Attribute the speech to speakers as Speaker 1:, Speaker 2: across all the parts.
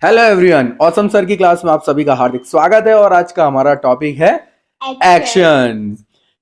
Speaker 1: Hello everyone, awesome sir की class में आप सभी का हार्दिक स्वागत है। और आज का हमारा टॉपिक है एक्शन।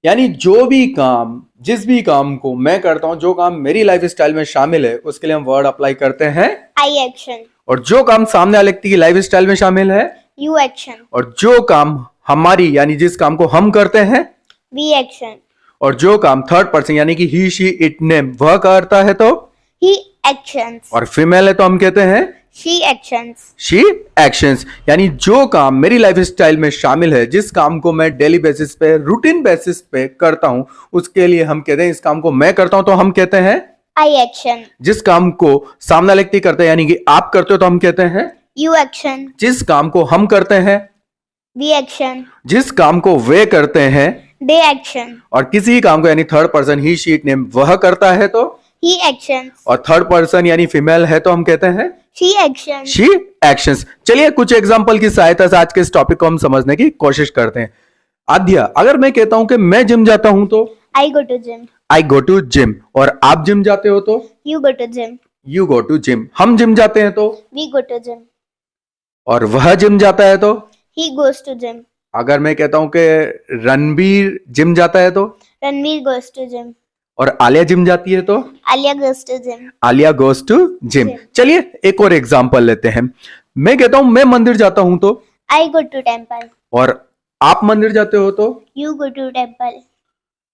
Speaker 1: यानी जो भी काम, जिस भी काम को मैं करता हूं, जो काम मेरी लाइफ स्टाइल में शामिल है, उसके लिए हम वर्ड अप्लाई करते हैं
Speaker 2: आई एक्शन।
Speaker 1: और जो काम सामने वाले व्यक्ति की लाइफ स्टाइल में शामिल है
Speaker 2: यू एक्शन।
Speaker 1: और जो काम हमारी यानी जिस काम को हम करते हैं
Speaker 2: वी एक्शन।
Speaker 1: और जो काम थर्ड पर्सन यानी कि ही शी इट नेम वह करता है तो
Speaker 2: ही एक्शंस।
Speaker 1: और फीमेल है तो हम कहते हैं
Speaker 2: शी एक्शंस।
Speaker 1: She actions. यानी जो काम मेरी लाइफ स्टाइल में शामिल है, जिस काम को मैं डेली बेसिस पे, रूटीन बेसिस पे करता हूं, उसके लिए हम कहते हैं, इस काम को मैं करता हूं तो हम कहते हैं
Speaker 2: आई एक्शन।
Speaker 1: जिस काम को सामने व्यक्ति करते हैं यानी कि आप करते हो तो हम कहते हैं
Speaker 2: यू एक्शन।
Speaker 1: जिस काम को हम करते हैं,
Speaker 2: वी एक्शन।
Speaker 1: जिस काम को वे करते हैं,
Speaker 2: दे एक्शन।
Speaker 1: और किसी काम को यानी third person he she it name वह करता है तो
Speaker 2: ही एक्शंस।
Speaker 1: और थर्ड पर्सन यानी फीमेल है तो हम कहते हैं
Speaker 2: शी एक्शन।
Speaker 1: She actions. चलिए कुछ एग्जांपल की सहायता से आज के इस टॉपिक को हम समझने की कोशिश करते हैं। आद्या, अगर मैं कहता हूं कि मैं जिम जाता हूं तो
Speaker 2: I go to gym.
Speaker 1: I go to gym, और आप जिम जाते हो तो
Speaker 2: you go to gym.
Speaker 1: You go to gym. हम जिम जाते हैं तो
Speaker 2: वी गो टू जिम।
Speaker 1: और वह जिम जाता है तो
Speaker 2: ही गोज टू जिम।
Speaker 1: अगर मैं कहता हूं कि रणबीर जिम जाता है तो
Speaker 2: रणवीर गोज टू जिम।
Speaker 1: और आलिया जिम जाती है तो
Speaker 2: Alia goes to gym.
Speaker 1: Alia goes to gym. चलिए एक और एग्जांपल लेते हैं। मैं कहता हूं मैं मंदिर जाता हूं तो
Speaker 2: आई गो टू टेम्पल।
Speaker 1: और आप मंदिर जाते हो तो
Speaker 2: यू गो टू टेम्पल।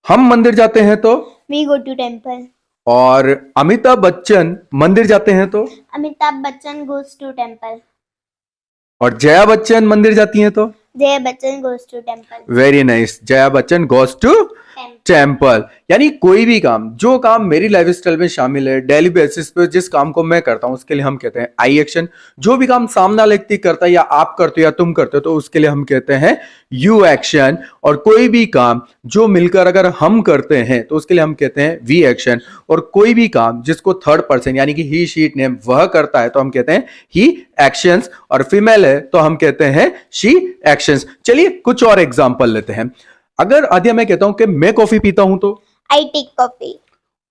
Speaker 1: हम मंदिर जाते हैं तो
Speaker 2: वी गो टू टेम्पल।
Speaker 1: और अमिताभ बच्चन मंदिर जाते हैं तो
Speaker 2: Amitabh Bachchan goes to temple.
Speaker 1: और जया बच्चन मंदिर जाती हैं तो
Speaker 2: Jaya Bachchan goes to temple.
Speaker 1: Very nice, Jaya Bachchan goes to temple. यानी कोई भी काम, जो काम मेरी लाइफ स्टाइल में शामिल है, डेली बेसिस पे जिस काम को मैं करता हूं उसके लिए हम कहते हैं आई एक्शन। जो भी काम सामना व्यक्ति करता है या आप करते हो या तुम करते हो तो उसके लिए हम कहते हैं यू एक्शन। और कोई भी काम जो मिलकर अगर हम करते हैं तो उसके लिए हम कहते हैं वी एक्शन। और कोई भी काम जिसको थर्ड पर्सन यानी कि ही शी इट नेम वह करता है तो हम कहते हैं ही एक्शंस। और फीमेल है तो हम कहते हैं शी एक्शंस। चलिए कुछ और एग्जांपल लेते हैं। अगर आद्या मैं कहता हूं कि मैं कॉफी पीता हूं तो
Speaker 2: आई टेक कॉफी।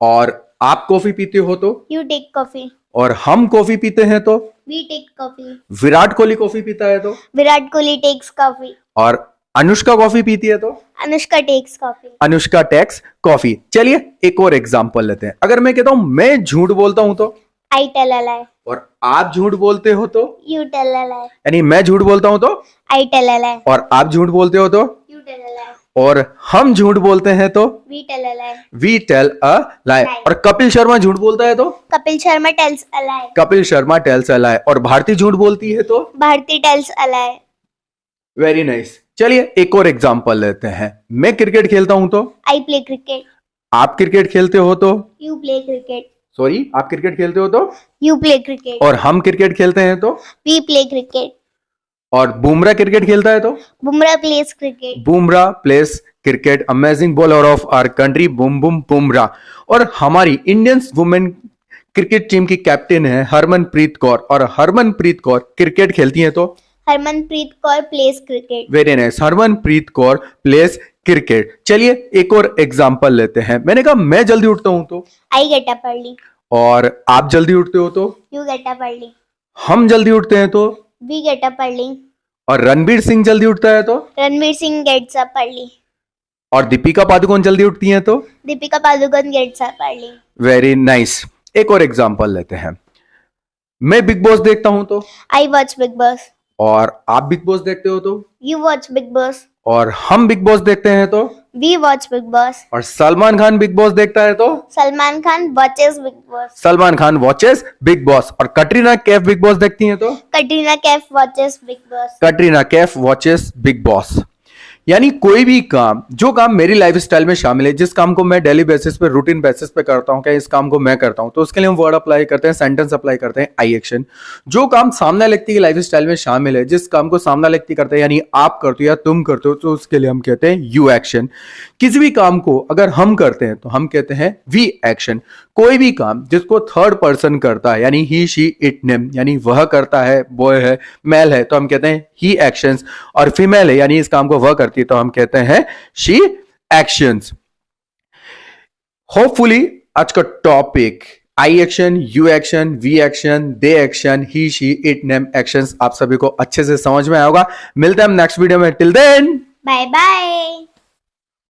Speaker 1: और आप कॉफी पीते हो तो
Speaker 2: यू टेक कॉफी।
Speaker 1: और हम कॉफी पीते हैं तो
Speaker 2: we take coffee.
Speaker 1: Virat Kohli coffee पीता है तो
Speaker 2: विराट कोहली टेक्स कॉफी।
Speaker 1: और अनुष्का कॉफी पीती है तो
Speaker 2: Anushka takes coffee.
Speaker 1: Anushka takes coffee. चलिए एक और एग्जांपल लेते हैं। अगर मैं कहता हूं मैं झूठ बोलता हूं तो
Speaker 2: आई टेल अ लाई।
Speaker 1: और आप झूठ बोलते हो तो
Speaker 2: यू टेल अ लाई।
Speaker 1: यानी मैं झूठ बोलता हूं तो
Speaker 2: आई टेल अ लाई।
Speaker 1: और आप झूठ बोलते हो तो
Speaker 2: यू टेल अ लाई।
Speaker 1: और हम झूठ बोलते हैं तो
Speaker 2: we tell a lie.
Speaker 1: We tell a lie. और कपिल शर्मा झूठ बोलता है तो
Speaker 2: Kapil Sharma tells a lie.
Speaker 1: Kapil Sharma tells a lie. और भारती झूठ बोलती है तो
Speaker 2: Bharti tells a lie.
Speaker 1: Very nice. चलिए एक और एग्जांपल लेते हैं। मैं क्रिकेट खेलता हूं तो
Speaker 2: आई प्ले क्रिकेट।
Speaker 1: आप क्रिकेट खेलते हो तो
Speaker 2: यू प्ले क्रिकेट।
Speaker 1: सॉरी, आप क्रिकेट खेलते हो तो
Speaker 2: यू प्ले क्रिकेट।
Speaker 1: और हम क्रिकेट खेलते हैं तो
Speaker 2: वी प्ले क्रिकेट।
Speaker 1: और बुमराह क्रिकेट खेलता है तो
Speaker 2: Bumrah plays cricket.
Speaker 1: Bumrah plays cricket, amazing bowler of our country boom boom Bumrah. और हमारी इंडियन वुमेन क्रिकेट टीम की कैप्टन है हरमनप्रीत कौर, और हरमनप्रीत कौर क्रिकेट खेलती हैं तो
Speaker 2: Harmanpreet Kaur place cricket.
Speaker 1: Very nice, Harmanpreet Kaur place cricket. चलिए एक और एग्जांपल लेते हैं। मैंने कहा मैं जल्दी उठता हूं तो
Speaker 2: आई गेट अप अर्ली।
Speaker 1: और आप जल्दी उठते हो तो
Speaker 2: यू गेट अप अर्ली।
Speaker 1: हम जल्दी उठते हैं तो
Speaker 2: वी गेट अप अर्ली।
Speaker 1: और रणबीर सिंह जल्दी उठता है तो
Speaker 2: Ranveer Singh gets up early.
Speaker 1: और दीपिका पादुकोण जल्दी उठती हैं तो
Speaker 2: Deepika Padukone gets up early.
Speaker 1: Very nice. एक और एग्जांपल लेते हैं। मैं बिग बॉस देखता हूं तो
Speaker 2: आई वॉच बिग बॉस।
Speaker 1: और आप बिग बॉस देखते हो तो
Speaker 2: यू वॉच बिग बॉस।
Speaker 1: और हम बिग बॉस देखते हैं तो
Speaker 2: वी वॉच बिग बॉस।
Speaker 1: और सलमान खान बिग बॉस देखता है तो
Speaker 2: Salman Khan watches big boss.
Speaker 1: Salman Khan watches big boss. और कटरीना कैफ बिग बॉस देखती हैं तो
Speaker 2: Katrina Kaif watches big boss.
Speaker 1: Katrina Kaif watches big boss. यानी कोई भी काम, जो काम मेरी लाइफ स्टाइल में शामिल है, जिस काम को मैं डेली बेसिस पे, रूटीन बेसिस पे करता हूं, क्या इस काम को मैं करता हूं तो उसके लिए हम वर्ड अप्लाई करते हैं, सेंटेंस अप्लाई करते हैं आई एक्शन। जो काम सामने व्यक्ति की लाइफ स्टाइल में शामिल है, जिस काम को सामना व्यक्ति करता है यानी आप करते हो या तुम करते हो तो उसके लिए हम कहते हैं यू एक्शन। किसी भी काम को अगर हम करते हैं तो हम कहते हैं वी एक्शन। कोई भी काम जिसको थर्ड पर्सन करता है यानी ही शी इट नेम यानी वह करता है, बॉय है, मेल है तो हम कहते हैं ही एक्शंस। और फीमेल है यानी इस काम को वह करती है तो हम कहते हैं शी एक्शंस। होपफुली आज का topic I action, you action, we action, they action, he, she, it, name actions आप सभी को अच्छे से समझ में आया होगा। मिलते हैं हम नेक्स्ट वीडियो में। Till then
Speaker 2: Bye bye.